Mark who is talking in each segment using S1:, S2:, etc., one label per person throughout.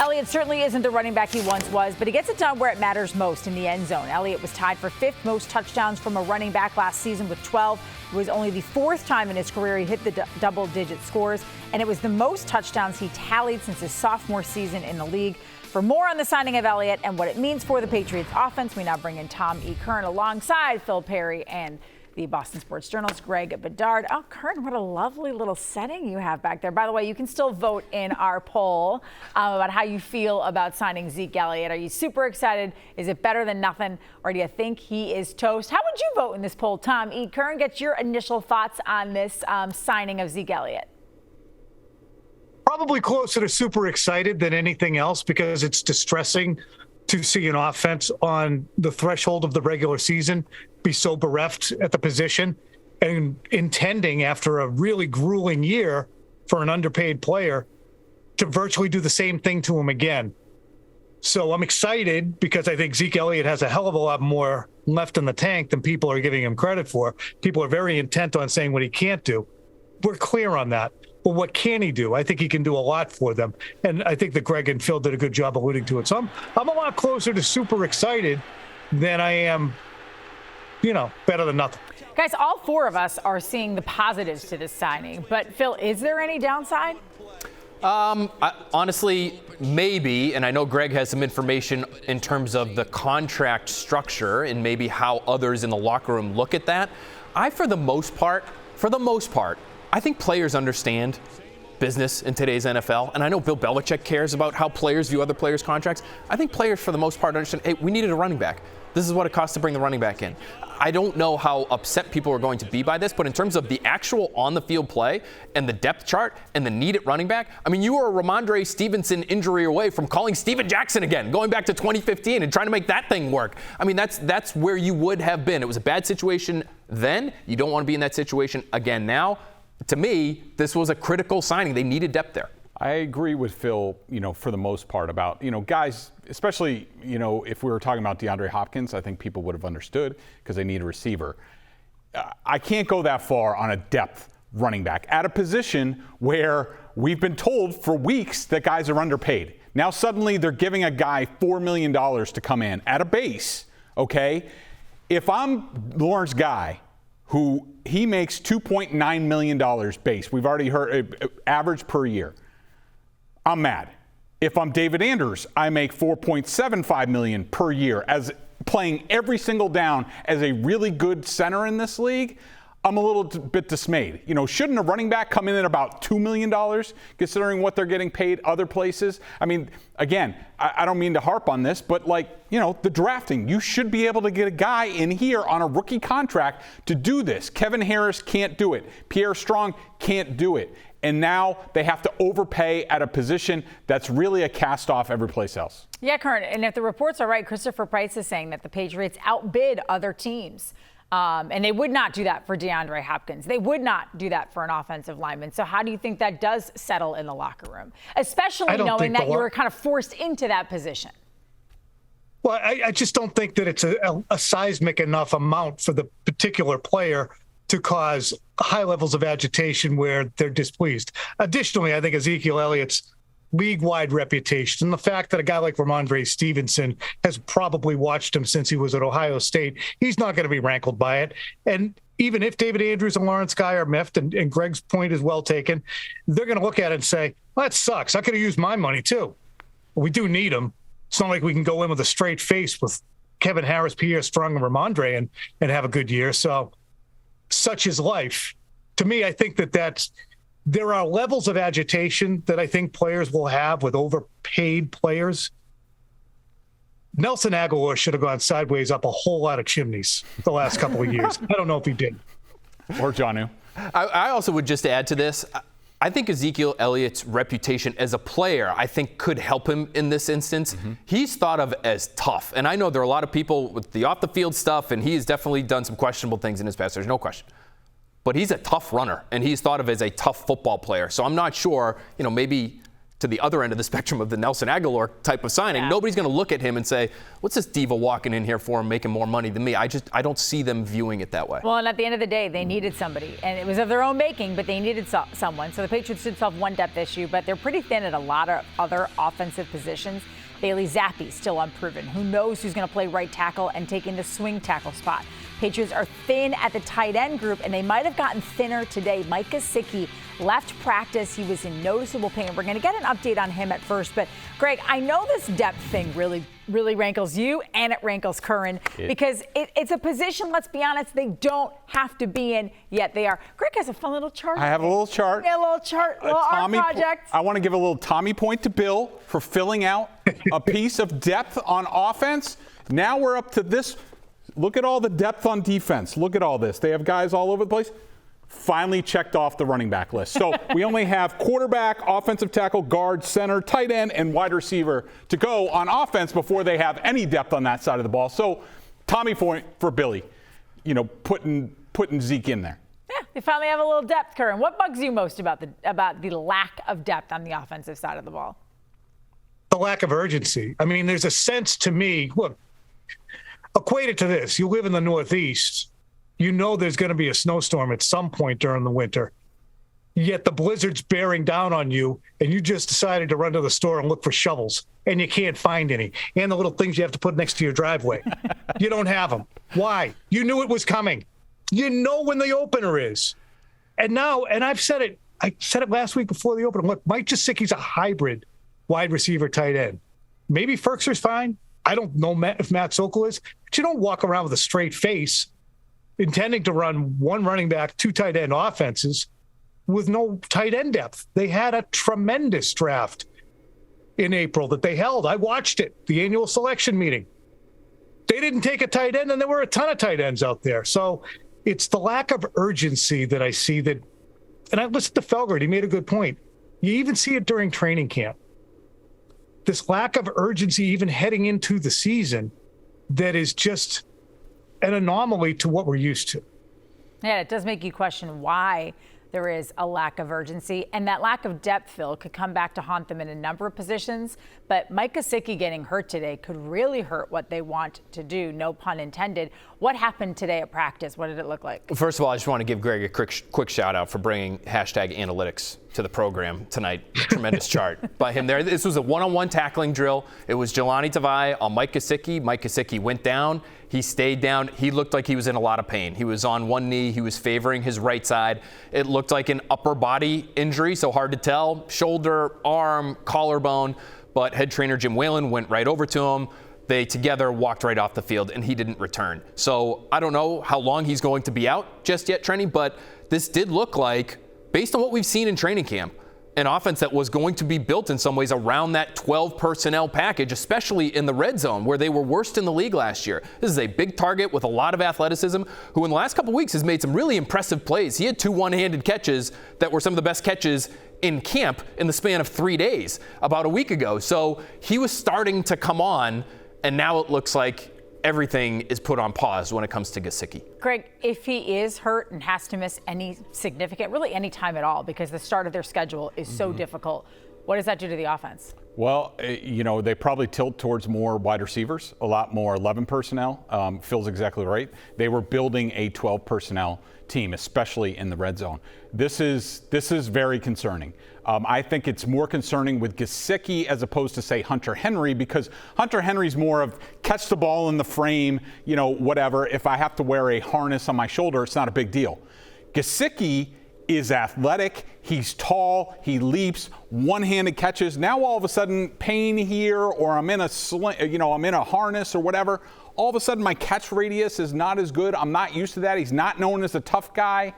S1: Elliott certainly isn't the running back he once was, but he gets it done where it matters most, in the end zone. Elliott was tied for 5th most touchdowns from a running back last season with 12. It was only the 4th time in his career he hit the double-digit scores, and it was the most touchdowns he tallied since his sophomore season in the league. For more on the signing of Elliott and what it means for the Patriots offense, we now bring in Tom E. Curran alongside Phil Perry and the Boston Sports Journal's Greg Bedard. Oh, Curran, what a lovely little setting you have back there. By the way, you can still vote in our poll about how you feel about signing Zeke Elliott. Are you super excited? Is it better than nothing? Or do you think he is toast? How would you vote in this poll, Tom E. Curran? Get your initial thoughts on this signing of Zeke Elliott.
S2: Probably closer to super excited than anything else, because it's distressing to see an offense on the threshold of the regular season be so bereft at the position, and intending, after a really grueling year for an underpaid player, to virtually do the same thing to him again. So I'm excited because I think Zeke Elliott has a hell of a lot more left in the tank than people are giving him credit for. People are very intent on saying what he can't do. We're clear on that. But what can he do? I think he can do a lot for them. And I think that Greg and Phil did a good job alluding to it. So I'm a lot closer to super excited than I am, better than nothing.
S1: Guys, all four of us are seeing the positives to this signing. But, Phil, is there any downside?
S3: Honestly, maybe. And I know Greg has some information in terms of the contract structure and maybe how others in the locker room look at that. For the most part, I think players understand business in today's NFL. And I know Bill Belichick cares about how players view other players' contracts. I think players, for the most part, understand, hey, we needed a running back. This is what it costs to bring the running back in. I don't know how upset people are going to be by this, but in terms of the actual on-the-field play and the depth chart and the need at running back, I mean, you were a Ramondre Stevenson injury away from calling Steven Jackson again, going back to 2015 and trying to make that thing work. I mean, that's where you would have been. It was a bad situation then. You don't want to be in that situation again now. To me, this was a critical signing. They needed depth there.
S4: I agree with Phil, for the most part about, guys, especially, if we were talking about DeAndre Hopkins, I think people would have understood because they need a receiver. I can't go that far on a depth running back at a position where we've been told for weeks that guys are underpaid. Now suddenly they're giving a guy $4 million to come in at a base, okay? If I'm Lawrence Guy, who he makes $2.9 million base, we've already heard average per year, I'm mad. If I'm David Andrews, I make $4.75 million per year as playing every single down as a really good center in this league. I'm a little bit dismayed. Shouldn't a running back come in at about $2 million, considering what they're getting paid other places? I mean, again, I don't mean to harp on this, but the drafting, you should be able to get a guy in here on a rookie contract to do this. Kevin Harris can't do it. Pierre Strong can't do it. And now they have to overpay at a position that's really a cast-off every place else.
S1: Yeah, Curran, and if the reports are right, Christopher Price is saying that the Patriots outbid other teams. And they would not do that for DeAndre Hopkins. They would not do that for an offensive lineman. So how do you think that does settle in the locker room, especially knowing that you were kind of forced into that position?
S2: Well, I just don't think that it's a seismic enough amount for the particular player to cause high levels of agitation where they're displeased. Additionally, I think Ezekiel Elliott's league-wide reputation and the fact that a guy like Ramondre Stevenson has probably watched him since he was at Ohio State, he's not going to be rankled by it. And even if David Andrews and Lawrence Guy are miffed, and Greg's point is well taken, they're going to look at it and say, well, that sucks. I could have used my money too. We do need him. It's not like we can go in with a straight face with Kevin Harris, Pierre Strong, and Ramondre and have a good year. So such is life. To me, I think there are levels of agitation that I think players will have with overpaid players. Nelson Aguilar should have gone sideways up a whole lot of chimneys the last couple of years. I don't know if he did.
S4: Or Jonnu.
S3: I also would just add to this, I think Ezekiel Elliott's reputation as a player, I think, could help him in this instance. Mm-hmm. He's thought of as tough. And I know there are a lot of people with the off-the-field stuff, and he's definitely done some questionable things in his past. There's no question. But he's a tough runner, and he's thought of as a tough football player. So I'm not sure, maybe to the other end of the spectrum of the Nelson Aguilar type of signing. Nobody's going to look at him and say, what's this diva walking in here for, making more money than me? I don't see them viewing it that way.
S1: Well, and at the end of the day, they needed somebody, and it was of their own making, but they needed someone. So the Patriots did solve one depth issue, but they're pretty thin at a lot of other offensive positions. Bailey Zappi still unproven. Who knows who's going to play right tackle and taking the swing tackle spot? Patriots are thin at the tight end group, and they might have gotten thinner today. Mike Gesicki left practice. He was in noticeable pain. We're going to get an update on him at first. But, Greg, I know this depth thing really rankles you, and it rankles Curran, because it's a position, let's be honest, they don't have to be in, yet they are. Greg has a fun little chart.
S4: I have a little chart.
S1: Yeah, a little chart, a little art project.
S4: I want to give a little Tommy point to Bill for filling out a piece of depth on offense. Now we're up to this. Look at all the depth on defense. Look at all this. They have guys all over the place. Finally checked off the running back list. So we only have quarterback, offensive tackle, guard, center, tight end, and wide receiver to go on offense before they have any depth on that side of the ball. So Tommy point for Billy, putting Zeke in there.
S1: Yeah, they finally have a little depth, Curran. What bugs you most about the lack of depth on the offensive side of the ball?
S2: The lack of urgency. I mean, there's a sense to me, look, equate it to this. You live in the Northeast. You know there's going to be a snowstorm at some point during the winter. Yet the blizzard's bearing down on you, and you just decided to run to the store and look for shovels, and you can't find any. And the little things you have to put next to your driveway. You don't have them. Why? You knew it was coming. You know when the opener is. And now, and I said it last week before the opener. Look, Mike Gesicki's a hybrid wide receiver tight end. Maybe Ferkser's fine. I don't know if Matt Sokol is, but you don't walk around with a straight face intending to run one running back, two tight end offenses with no tight end depth. They had a tremendous draft in April that they held. I watched it, the annual selection meeting. They didn't take a tight end, and there were a ton of tight ends out there. So it's the lack of urgency that I see that, and I listened to Felgert, he made a good point. You even see it during training camp. This lack of urgency even heading into the season that is just an anomaly to what we're used to.
S1: Yeah, it does make you question why there is a lack of urgency. And that lack of depth, Phil, could come back to haunt them in a number of positions. But Mike Gesicki getting hurt today could really hurt what they want to do, no pun intended. What happened today at practice? What did it look like?
S3: First of all, I just want to give Greg a quick shout out for bringing #analytics to the program tonight. Tremendous chart by him there. This was a one-on-one tackling drill. It was Jelani Tavai on Mike Gesicki. Mike Gesicki went down. He stayed down. He looked like he was in a lot of pain. He was on one knee. He was favoring his right side. It looked like an upper body injury, so hard to tell. Shoulder, arm, collarbone. But head trainer Jim Whalen went right over to him. They together walked right off the field, and he didn't return. So I don't know how long he's going to be out just yet, Trenni, but this did look like, based on what we've seen in training camp, an offense that was going to be built in some ways around that 12 personnel package, especially in the red zone where they were worst in the league last year. This is a big target with a lot of athleticism who in the last couple of weeks has made some really impressive plays. He had 2 one-handed catches that were some of the best catches in camp in the span of 3 days about a week ago. So he was starting to come on, and now it looks like everything is put on pause when it comes to Gesicki.
S1: Greg, if he is hurt and has to miss any significant, really any time at all, because the start of their schedule is so difficult, what does that do to the offense?
S4: Well, they probably tilt towards more wide receivers, a lot more 11 personnel. Phil's exactly right. They were building a 12 personnel team, especially in the red zone. This is very concerning. I think it's more concerning with Gesicki as opposed to, say, Hunter Henry, because Hunter Henry's more of catch the ball in the frame, whatever. If I have to wear a harness on my shoulder, it's not a big deal. Gesicki is athletic. He's tall. He leaps. One-handed catches. Now all of a sudden, pain here, or I'm in a harness or whatever. All of a sudden, my catch radius is not as good. I'm not used to that. He's not known as a tough guy.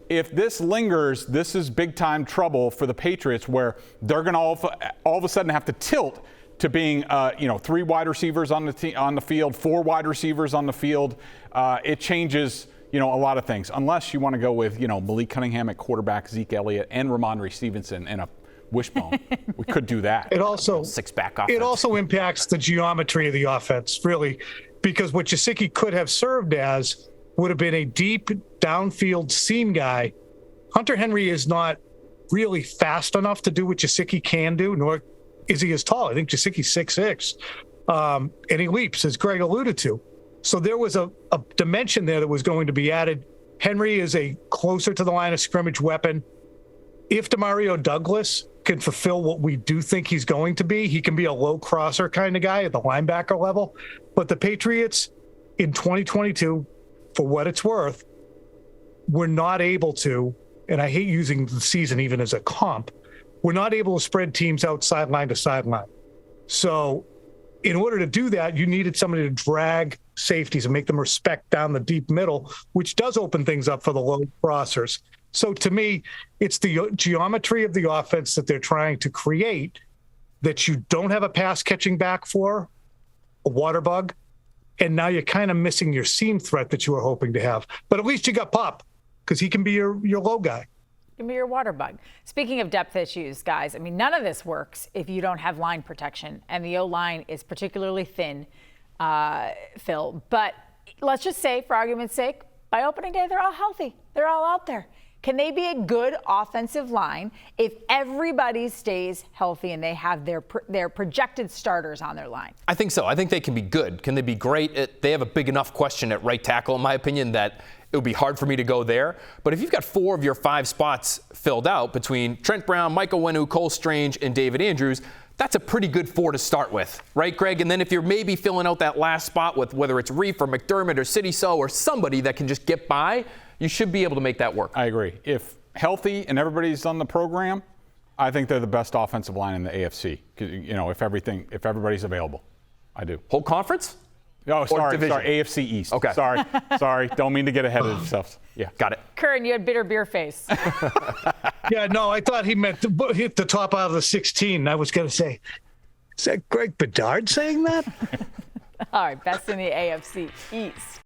S4: If this lingers, this is big-time trouble for the Patriots, where they're going to all of a sudden have to tilt to being, 3 wide receivers on the field, 4 wide receivers on the field. It changes, a lot of things. Unless you want to go with, Malik Cunningham at quarterback, Zeke Elliott, and Ramondre Stevenson in a wishbone. We could do that.
S2: It also
S3: six-back offense.
S2: It also impacts the geometry of the offense, really, because what Gesicki could have served as would have been a deep downfield seam guy. Hunter Henry is not really fast enough to do what Gesicki can do, nor is he as tall. I think Gesicki's 6'6", and he leaps, as Greg alluded to. So there was a dimension there that was going to be added. Henry is a closer to the line of scrimmage weapon. If Demario Douglas can fulfill what we do think he's going to be, he can be a low crosser kind of guy at the linebacker level. But the Patriots in 2022, for what it's worth, were not able to, and I hate using the season even as a comp, we're not able to spread teams out sideline to sideline. So in order to do that, you needed somebody to drag safeties and make them respect down the deep middle, which does open things up for the low crossers. So to me, it's the geometry of the offense that they're trying to create that you don't have a pass catching back for, a water bug, and now you're kind of missing your seam threat that you were hoping to have. But at least you got Pop, because he can be your low guy.
S1: Give me your water bug. Speaking of depth issues, guys, I mean, none of this works if you don't have line protection, and the O-line is particularly thin, Phil. But let's just say, for argument's sake, by opening day, they're all healthy. They're all out there. Can they be a good offensive line if everybody stays healthy and they have their projected starters on their line?
S3: I think so. I think they can be good. Can they be great? They have a big enough question at right tackle, in my opinion, that it would be hard for me to go there. But if you've got 4 of your 5 spots filled out between Trent Brown, Michael Wenu, Cole Strange, and David Andrews, that's a pretty good 4 to start with, right, Greg? And then if you're maybe filling out that last spot with whether it's Reef or McDermott or City So or somebody that can just get by, you should be able to make that work.
S4: I agree. If healthy and everybody's on the program, I think they're the best offensive line in the AFC. You know, if everybody's available, I do.
S3: Whole conference?
S4: Oh, sorry, AFC East.
S3: Okay.
S4: Sorry. Don't mean to get ahead of yourself. Yeah,
S3: got it.
S1: Curran, you had bitter beer face.
S2: Yeah, no, I thought he meant to hit the top out of the 16. I was going to say, is that Greg Bedard saying that?
S1: All right, best in the AFC East.